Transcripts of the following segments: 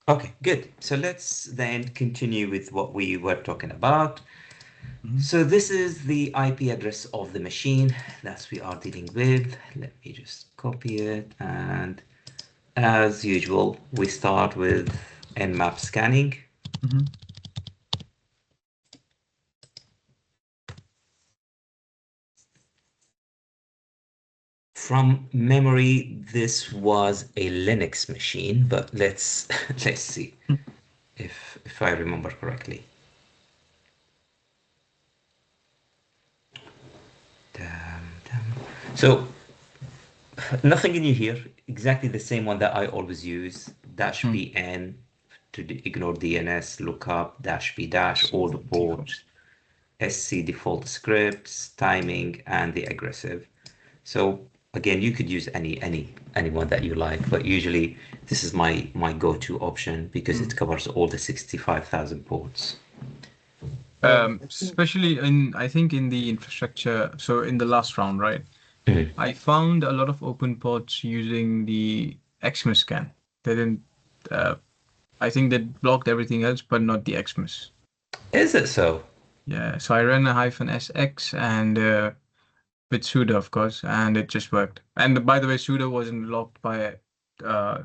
Okay, good. So let's then continue with what we were talking about. Mhm. So this is the IP address of the machine that we are dealing with. Let me just copy it. And as usual, we start with Nmap scanning. Mhm. From memory, this was a Linux machine, but let's let's see if I remember correctly. Dum. So nothing new here. Exactly the same one that I always use. Dash Mm. VN to ignore DNS, lookup, dash V dash, all the Default. ports, SC default scripts, timing, and the aggressive. So again, you could use any one that you like, but usually this is my go-to option because it Mm. covers all the 65,000 ports. I think Especially in, I think in the infrastructure. So in the last round, right? Mhm. I found a lot of open ports using the Xmas scan. They didn't. Uh, I think they blocked everything else, but not the Xmas. Is it so? Yeah. So I ran a -SX and with sudo, of course, and it just worked. And by the way, sudo wasn't locked by. Uh,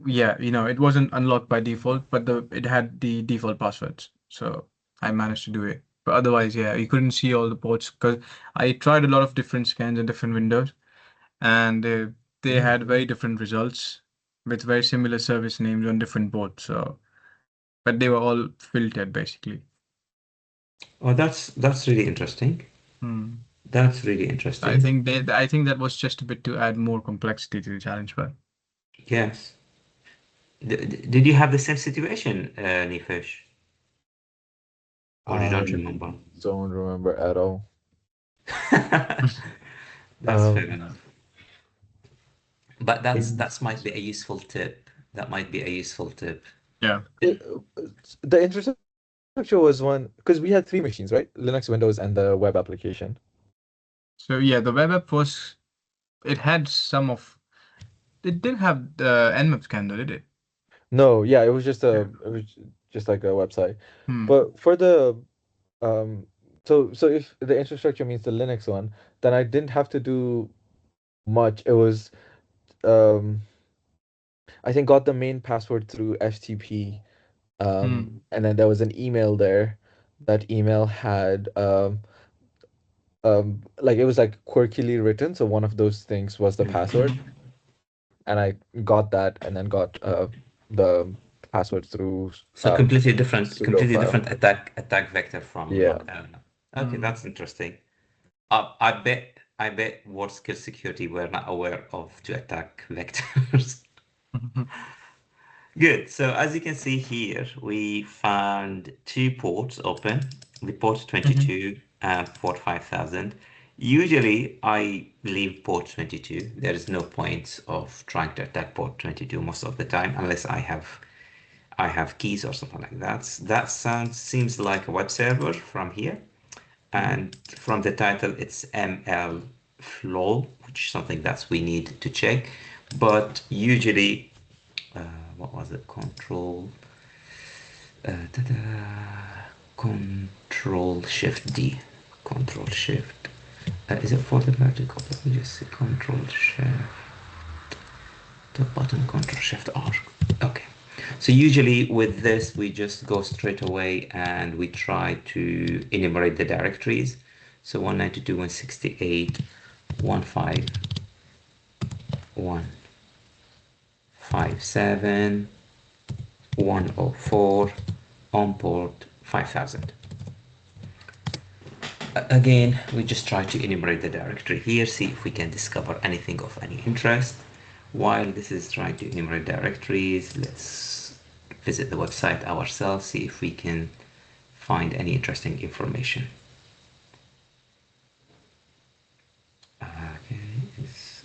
yeah, it wasn't unlocked by default, but it had the default passwords. So I managed to do it. But otherwise, yeah, you couldn't see all the ports because I tried a lot of different scans in different windows, and they Mm. had very different results with very similar service names on different ports. So, but they were all filtered basically. Oh, that's really interesting. Hmm. That's really I interesting. think I think that was just a bit to add more complexity to the challenge, but Yes. Did you have the same situation, Nifish? Or you don't I remember? don't remember at all. That's fair Um, enough. But it, that's might be a useful tip. That might be a useful tip. yeah. it, the infrastructure was one because we had three machines, right? Linux, Windows, and the web application. So yeah, the web app was it had some of it didn't have the Nmap scan though, did it? No, yeah, Yeah. it was just like a website. Hmm. But for the um, so if the infrastructure means the Linux one, then I didn't have to do much. It was um, I think got the main password through FTP. Hmm. And then there was an email there. That email had like it was like quirkily written, so one of those things was the password, Hmm. and I got that, and then got the password through So pseudo completely file. different attack vector from Yeah. Okay, Hmm. that's interesting. I bet World Skill Security were not aware of to attack vectors. Good. So as you can see here, we found two ports open, the port Hmm. 22 and port 5000. Usually I leave port 22. There is no point of trying to attack port 22 most of the time unless I have keys or something like that. That seems like a web server from here. Hmm. And from the title, it's ML flow, which is something that we need to check. But usually, what was it? Control Shift D. Control Shift. Is it for the vertical? Let me just see. Control Shift. The button Control Shift R. Okay. So usually with this, we just go straight away and we try to enumerate the directories. So 192.168.157.104 on port 5000. Again, we just try to enumerate the directory here, see if we can discover anything of any interest. While this is trying to enumerate directories, let's visit the website ourselves, see if we can find any interesting information. Okay, it's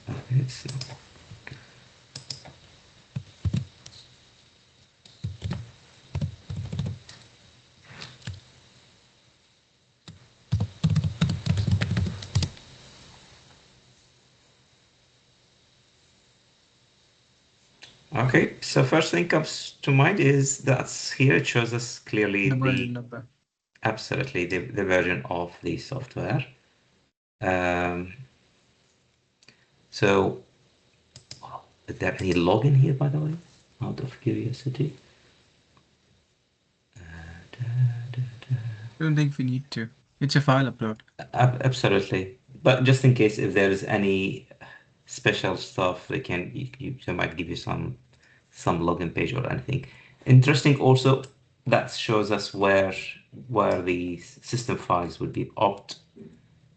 Okay, so first thing comes to mind is that's here it shows us clearly The the version number. absolutely the version of the software. So is there any login here, by the way, out of curiosity? I don't think we need to. It's a file upload. Absolutely, but just in case if there is any special stuff, they might give you some login page or anything. Interesting also, that shows us where the system files would be opt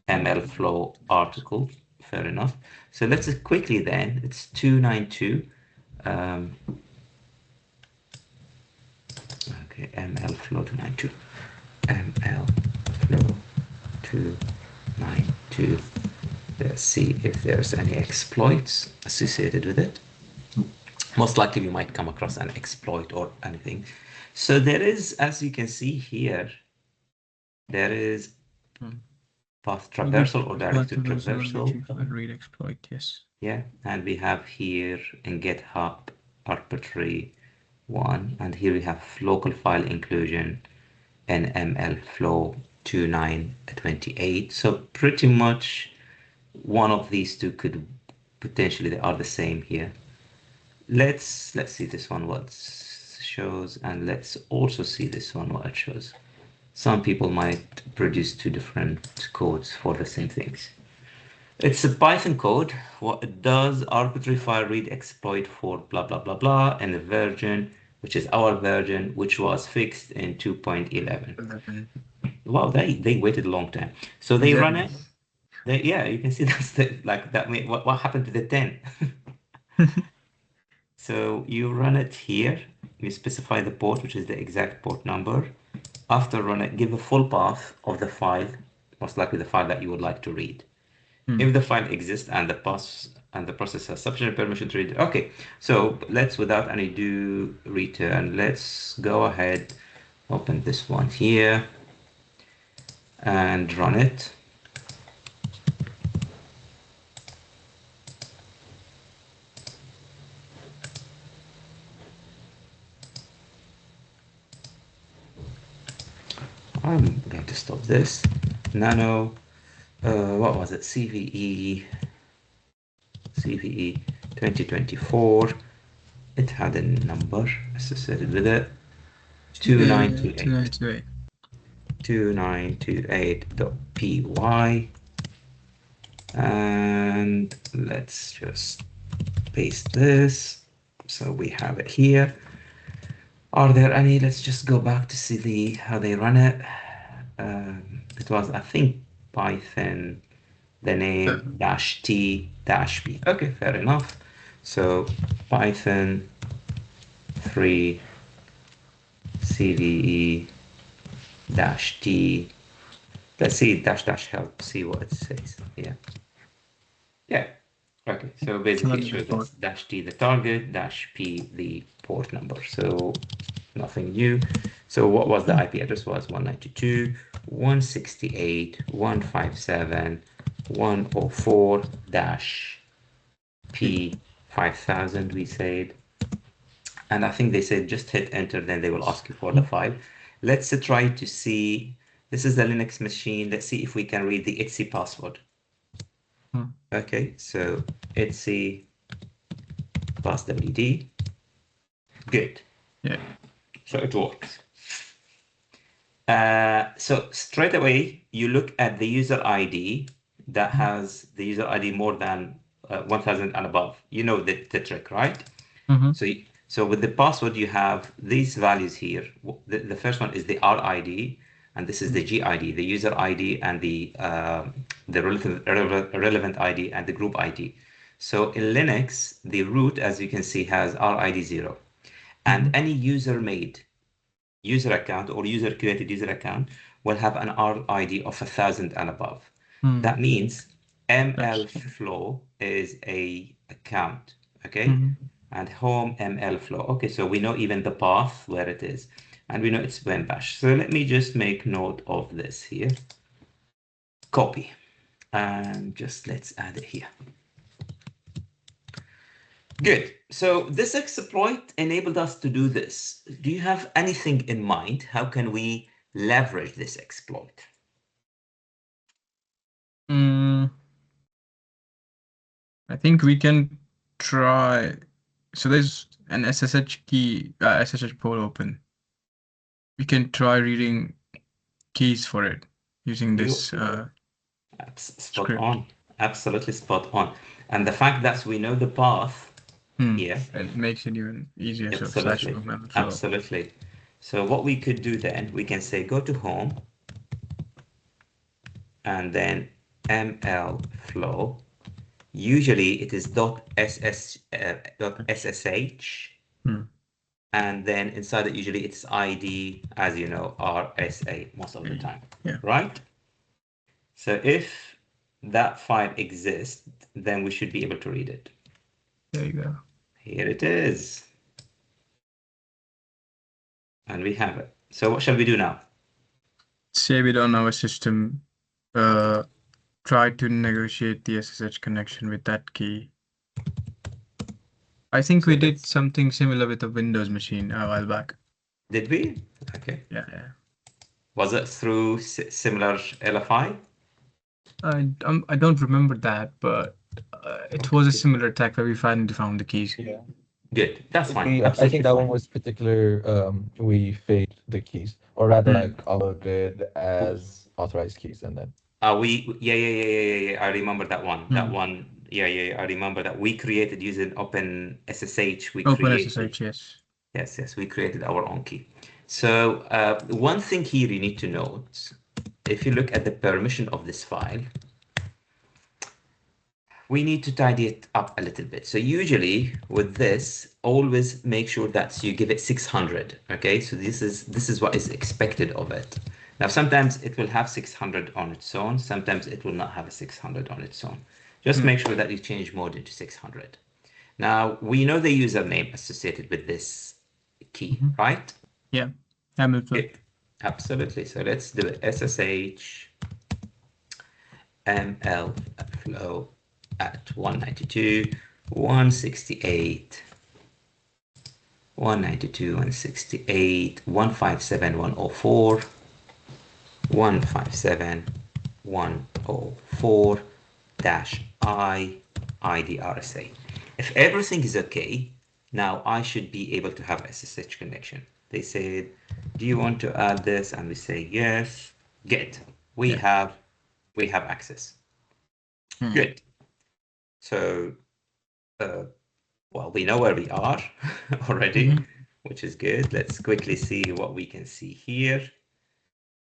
ML flow article. Fair enough. So let's quickly then, it's 292. Okay, ML flow 292. ML flow 292. Let's see if there's any exploits associated with it. Most likely we might come across an exploit or anything. So there is, as you can see here, there is path traversal or directed traversal. Read exploit, yes. Yeah, and we have here in GitHub arbitrary one, and here we have local file inclusion and ML flow 2928. So pretty much one of these two could potentially, they are the same here. Let's see this one what shows, and let's also see this one what it shows. Some people might produce two different codes for the same things. It's a Python code. What it does, arbitrary file read exploit for blah blah blah blah, and the version, which is our version, which was fixed in 2.11. Wow, they waited a long time. So they run it. Yeah, you can see that's like that. What happened to the 10? So you run it here. You specify the port, which is the exact port number. After run it, give a full path of the file, most likely the file that you would like to read. If the file exists and the process has sufficient permission to read it. Okay, so let's, without any ado, return. Let's go ahead, open this one here, and run it. I'm going to stop this. Nano, what was it? CVE 2024. It had a number associated with it. 2928. 2928.py. And let's just paste this. So we have it here. Are there any? Let's just go back to see how they run it. It was, I think, Python, the name -t -p. Okay, fair enough. So Python 3 CVE -t. Let's see help, see what it says. Yeah. Okay, so basically it shows us -t the target, -p the port number. So nothing new. So what was the IP address? Was 192.168.104-P5000 we said. And I think they said just hit enter, then they will ask you for the file. Let's try to see, this is the Linux machine. Let's see if we can read the etc password. Okay, so etc plus wd. Good. Yeah. So it works. So straight away, you look at the user ID that has the user ID more than 1000 and above. You know the trick, right? So with the password, you have these values here. The first one is the RID, and this is the GID, the user ID, and the relevant ID and the group ID. So in Linux, the root, as you can see, has RID 0. And any user-made user account or user-created user account will have an RID of 1000 and above. That means ML flow is a account, okay? And home ML flow. Okay, so we know even the path where it is, and we know it's when bash. So let me just make note of this here. Copy, and just let's add it here. Good. So this exploit enabled us to do this. Do you have anything in mind? How can we leverage this exploit? I think we can try. So there's an SSH key, SSH port open. We can try reading keys for it using this Spot script. on. Absolutely spot on. And the fact that we know the path here. It makes it even easier. So Absolutely. /mlflow. Absolutely. So what we could do then, we can say go to home and then mlflow. Usually it is .ssh, and then inside it usually it's ID, as you know, RSA most of the time. Yeah. Right? So if that file exists, then we should be able to read it. There you go. Here it is. And we have it. So what shall we do now? Save it on our system. Try to negotiate the SSH connection with that key. I think we did something similar with a Windows machine a while back. Did we? Okay. Yeah. Was it through similar LFI? I don't remember that, but it was a similar attack where we finally found the keys. Yeah. Good. That's fine. I think that one was particular. We faked the keys, or rather, like uploaded as authorized keys, and then. Yeah. I remember that one. That one. Yeah. I remember that we created using OpenSSH. OpenSSH, yes. Yes. We created our own key. So one thing here you need to note, if you look at the permission of this file, we need to tidy it up a little bit. So usually with this, always make sure that you give it 600. Okay, so this is what is expected of it. Now sometimes it will have 600 on its own. Sometimes it will not have a 600 on its own. Just make sure that you change mode into 600. Now we know the username associated with this key, right? Yeah, mlflow. Absolutely. So let's do it. SSH mlflow at 192.168, 192.168, 157.104, 157.104 -I IDRSA. If everything is okay, now I should be able to have SSH connection. They said, do you want to add this? And we say yes. Good. We have access. Good. So, well, we know where we are already, which is good. Let's quickly see what we can see here.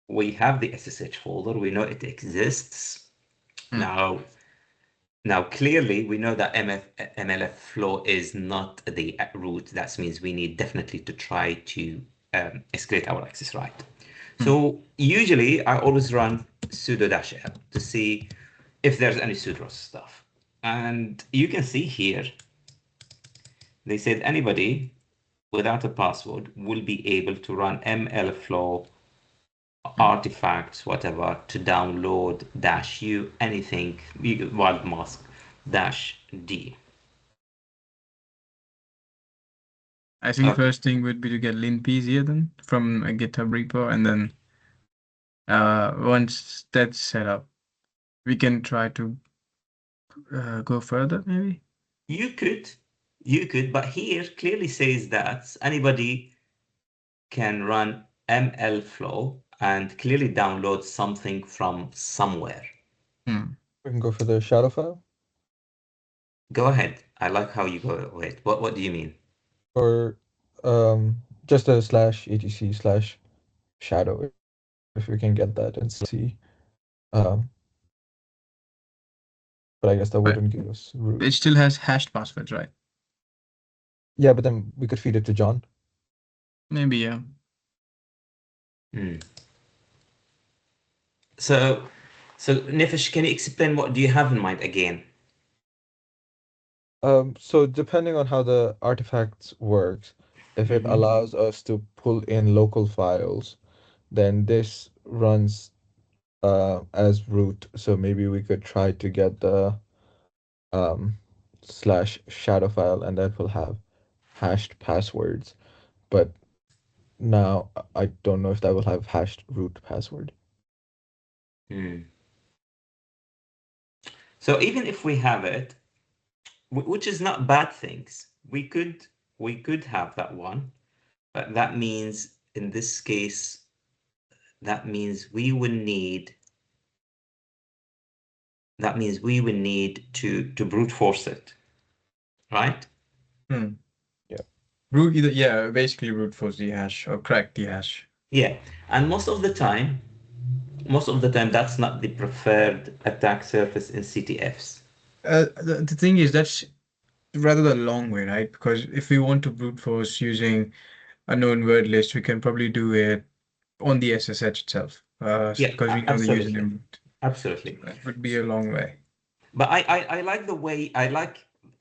We have the SSH folder. We know it exists. Now, clearly, we know that mlflow is not the root. That means we need definitely to try to escalate our access right. So usually, I always run sudo -l to see if there's any sudo stuff. And you can see here, they said anybody without a password will be able to run mlflow artifacts, whatever, to download -u anything, wild mask -d. I think first thing would be to get linpz here then from a GitHub repo, and then once that's set up, we can try to go further, maybe. You could, but here clearly says that anybody can run mlflow and clearly download something from somewhere. We can go for the shadow file. Go ahead. I like how you go ahead. What do you mean? Or just a /etc/shadow, if we can get that and see. But I guess that wouldn't give us root. It still has hashed passwords, right? Yeah, but then we could feed it to John. Maybe, yeah. So Nefesh, can you explain what do you have in mind again? So depending on how the artifacts works, if it allows us to pull in local files, then this runs as root. So maybe we could try to get the /shadow file, and that will have hashed passwords. But now I don't know if that will have hashed root password. So even if we have it, which is not bad things, we could have that one, but that means in this case, that means we will need to brute force it, right? Basically root force the hash or crack the hash. Yeah, and most of the time that's not the preferred attack surface in CTFs. The thing is, that's rather the long way, right? Because if we want to brute force using a known word list, we can probably do it on the SSH itself. Yeah, because we know the absolutely. username. Absolutely. That would be a long way. But I like the way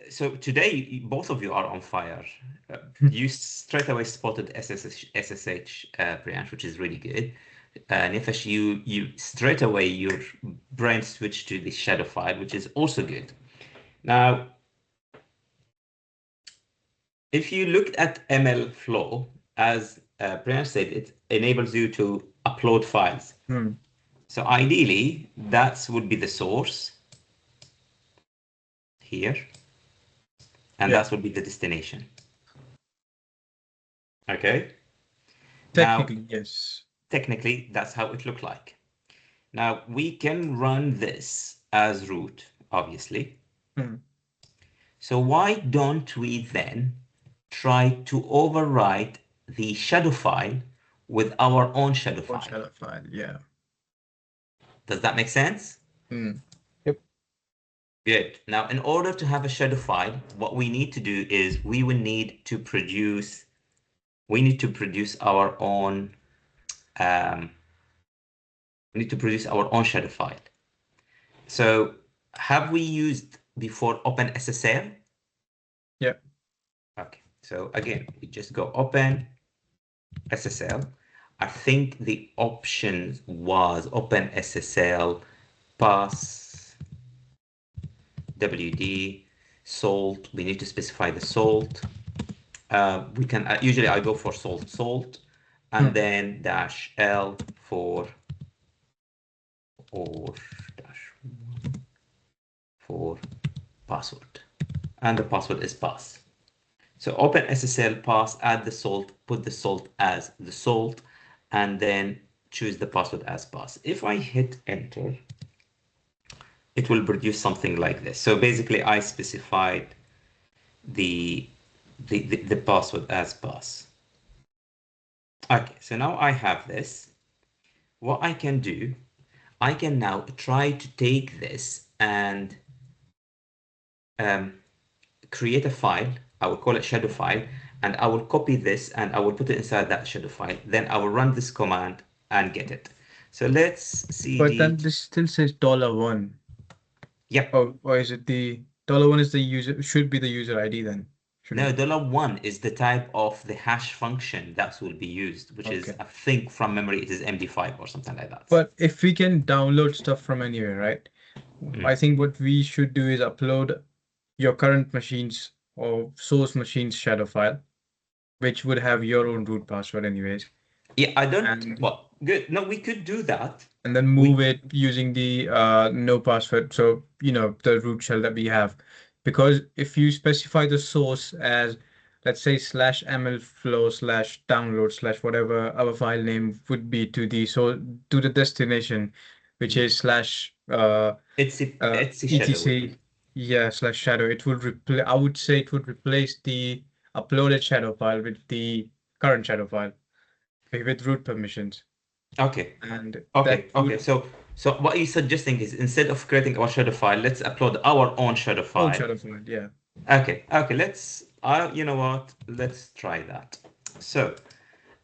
so today both of you are on fire. You straight away spotted SSH branch, which is really good. Nefesh, you straight away your brain switched to the shadow file, which is also good. Now, if you looked at ML flow, as Brian said, it enables you to upload files. So ideally, that would be the source here, and that would be the destination. Okay. Technically, now, yes. Technically, that's how it looked like. Now we can run this as root, obviously. So why don't we then try to overwrite the shadow file with our own shadow file? Shadow file, yeah. Does that make sense? Yep. Good. Now, in order to have a shadow file, what we need to do is we will need to produce our own shadow file. So have we used before OpenSSL? Yeah. Okay. So again, we just go OpenSSL. I think the option was OpenSSL pass WD salt. We need to specify the salt. We can usually I go for salt, and then -L for password, and the password is pass. So OpenSSL pass, add the salt, put the salt as the salt, and then choose the password as pass. If I hit enter, it will produce something like this. So basically, I specified the password as pass. Okay, so now I have this. What I can do, I can now try to take this and create a file. I will call it shadow file, and I will copy this and I will put it inside that shadow file. Then I will run this command and get it. So let's see. But then this still says $1. Yep. Or is it the $1 is the user, should be the user ID then? No, $1 is the type of the hash function that will be used, which is, I think from memory, it is MD5 or something like that. But if we can download stuff from anywhere, right? I think what we should do is upload your current machine's or source machine's shadow file, which would have your own root password anyways. Yeah, I don't, well, good. No, we could do that. And then move it using the no password. So, the root shell that we have. Because if you specify the source as, let's say, /mlflow/download/ whatever our file name would be to the destination, which is /etc. Yeah, /shadow. It would replace, I would say it would replace the uploaded shadow file with the current shadow file with root permissions. Okay. Okay. So what you're suggesting is instead of creating our shadow file, let's upload our own shadow file. Yeah. Okay. Let's. You know what? Let's try that. So,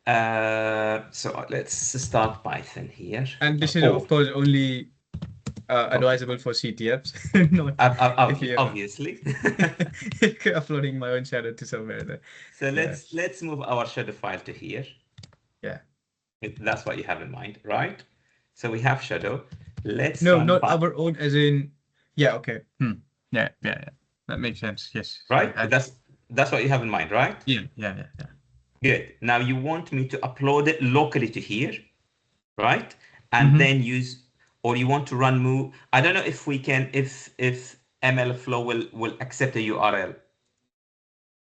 let's start Python here. And this is of course only advisable for CTFs, not obviously. Uploading my own shadow to somewhere there. So let's move our shadow file to here. Yeah. That's what you have in mind, right? So we have shadow. Let's not our own as in. Yeah. Okay. Yeah. that makes sense. Yes. right? I- That's what you have in mind, right? yeah. Good. Now you want me to upload it locally to here, right? And Mhm. then use, or you want to run move. I don't know if we can, if MLflow will accept a URL.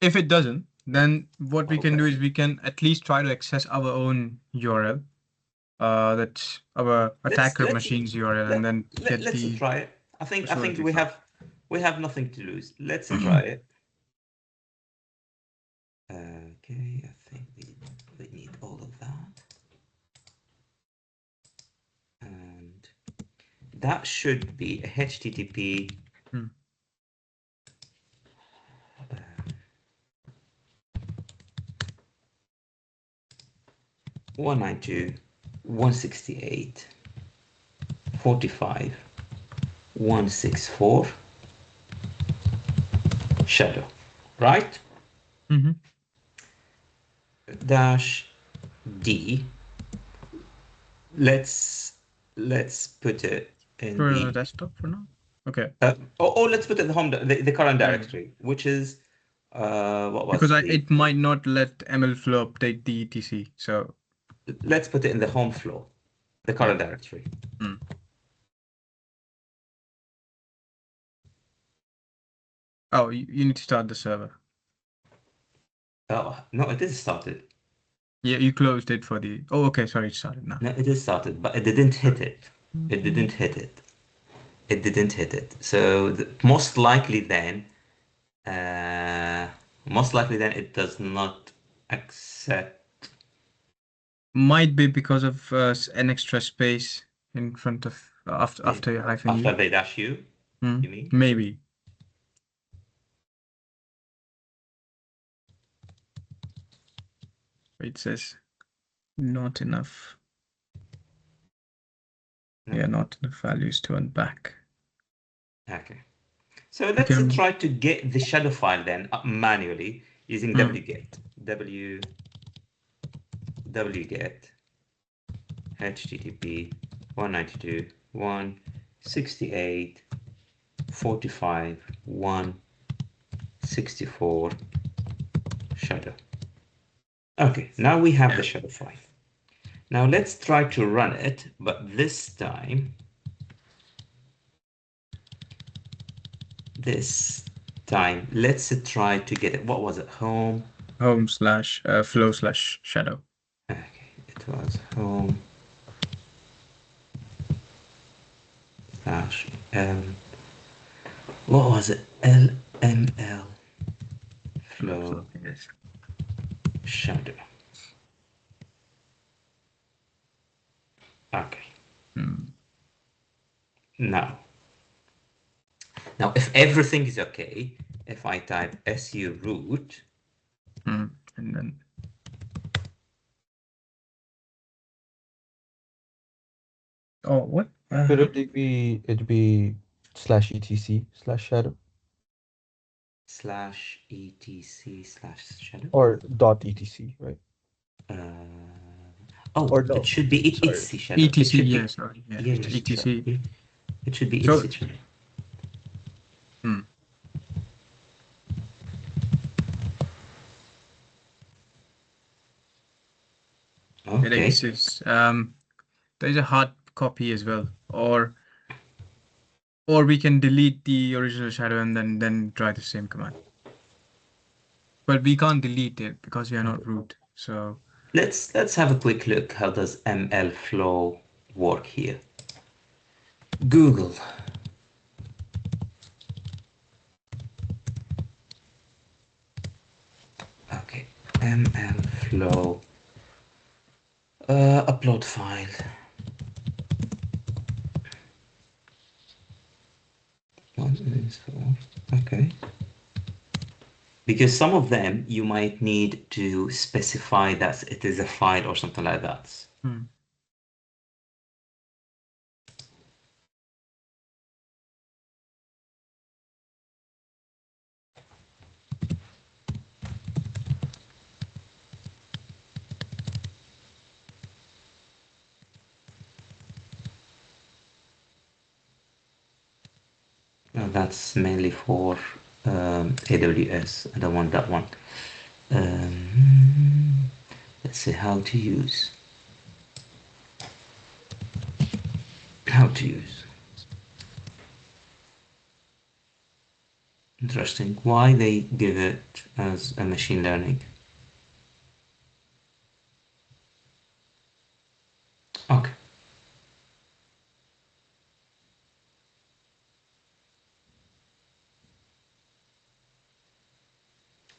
If it doesn't, then what we can do Okay. is we can at least try to access our own URL. That's our attacker machine's URL, and then get let's the try it. I think security we file. have nothing to lose. Let's try it. Okay, I think we need all of that. And that should be a HTTP. Hmm. 192.168.45.164 shadow, right? Mm-hmm. Dash D. Let's put it in For the desktop for now. Okay. let's put it in the home, the current Yeah. directory, which is what was Because the, it might not let MLflow update the etc. So let's put it in the home flow, the current directory. Hmm. Oh, you need to start the server. Oh no, it is started. Yeah, you closed it for the. Oh, okay. Sorry, it started now. No, it is started, but it didn't hit it. It didn't hit it. It didn't hit it. So most likely then it does not accept. Might be because of an extra space in front of after your hyphen After U. they dash you, Hmm. you mean? Maybe. It says not enough. No? Yeah, not enough values to unpack. Okay. So let's Okay. try to get the shadow file then manually using wget. wget http 192.168.45.164 shadow. Okay, now we have the shadow file. Now let's try to run it, but this time let's try to get it. What was it? Home /flow/shadow. Okay, it was home slash what was it? LML flow Yes. shadow. Okay. Now if everything is okay, if I type su root, And then what? Could it be /etc/shadow /etc/shadow or .etc, right? Or no, it should be sorry. etc shadow. etc. It should be, Yes. Sorry. Yeah. yes, etc. it should be So- etc shadow. It Okay. exists. There's a hard copy as well, or we can delete the original shadow and then try the same command. But we can't delete it because we are not root. So Let's have a quick look. How does MLflow work here? Google. Okay, MLflow upload file. Okay. Because some of them you might need to specify that it is a file or something like that. That's mainly for AWS. I don't want that one. Let's say how to use. How to use. Interesting. Why they give it as a machine learning? Okay.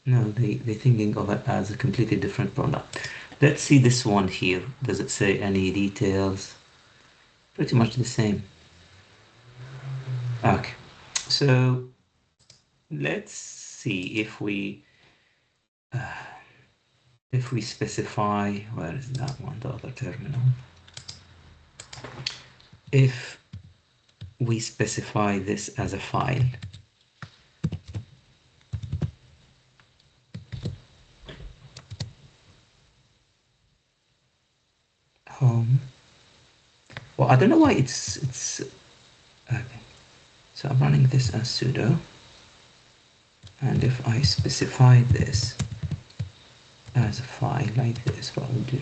No, they're thinking of it as a completely different product. Let's see this one here. Does it say any details? Pretty much the same. Okay, so let's see if we specify, where is that one, the other terminal? If we specify this as a file, home. Well, I don't know why it's okay. So I'm running this as sudo, and if I specify this as a file like this, what we'll do?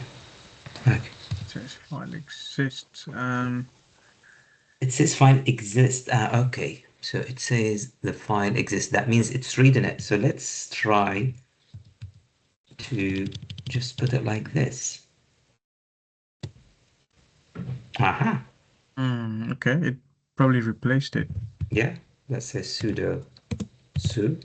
Okay. It says file exists. It says file exists. Okay. So it says the file exists. That means it's reading it. So let's try to just put it like this. Aha. Okay, it probably replaced it. Yeah. Let's say sudo su.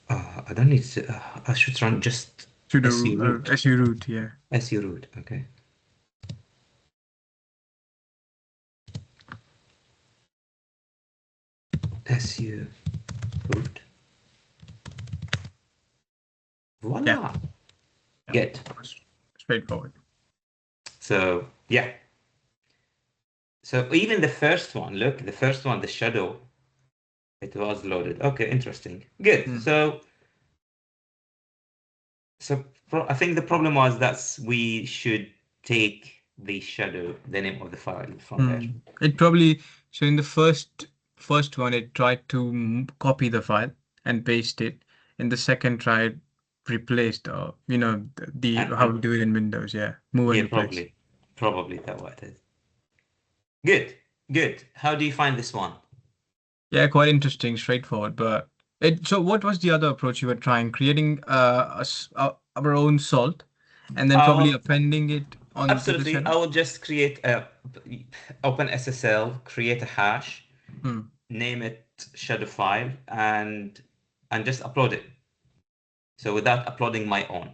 I don't need to. I should run just Sudo su root. su root, yeah. Su root. Okay. Su root. Voila. Yeah. Good. Straightforward. So yeah. So even the first one, look, the first one, the shadow, it was loaded. Okay, interesting. Good. So I think the problem was that we should take the shadow, the name of the file from there. It probably, so in the first one, it tried to copy the file and paste it. In the second try, it replaced, you know, how we do it in Windows. Yeah, move and replace. Probably that what it is. Good. How do you find this one? Yeah, quite interesting, straightforward. But so what was the other approach you were trying? Creating our own salt, and then probably appending it on Absolutely. to the I will just create a OpenSSL, create a hash, name it shadow file, and just upload it. So without uploading my own.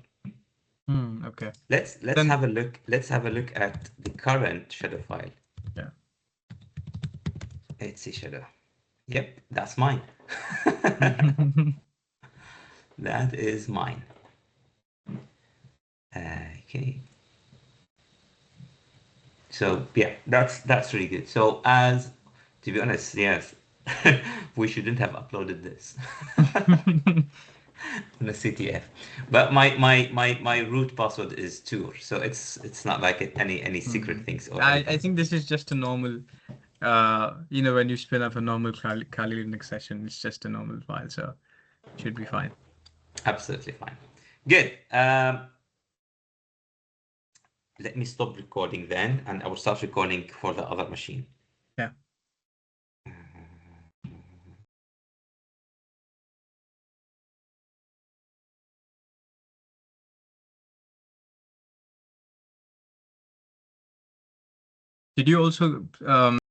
Okay. Let's have a look. Let's have a look at the current shadow file. Yeah. Etsy shadow. Yep, that's mine. That is mine. Okay. So yeah, that's really good. So as to be honest, yes, we shouldn't have uploaded this on a CTF. But my root password is tour, so it's not like any secret things. Or I think this is just a normal. You know, when you spin up a normal Kali Linux session, it's just a normal file, so it should be fine. Absolutely fine. Good. Let me stop recording then, and I will start recording for the other machine. Yeah. Did you also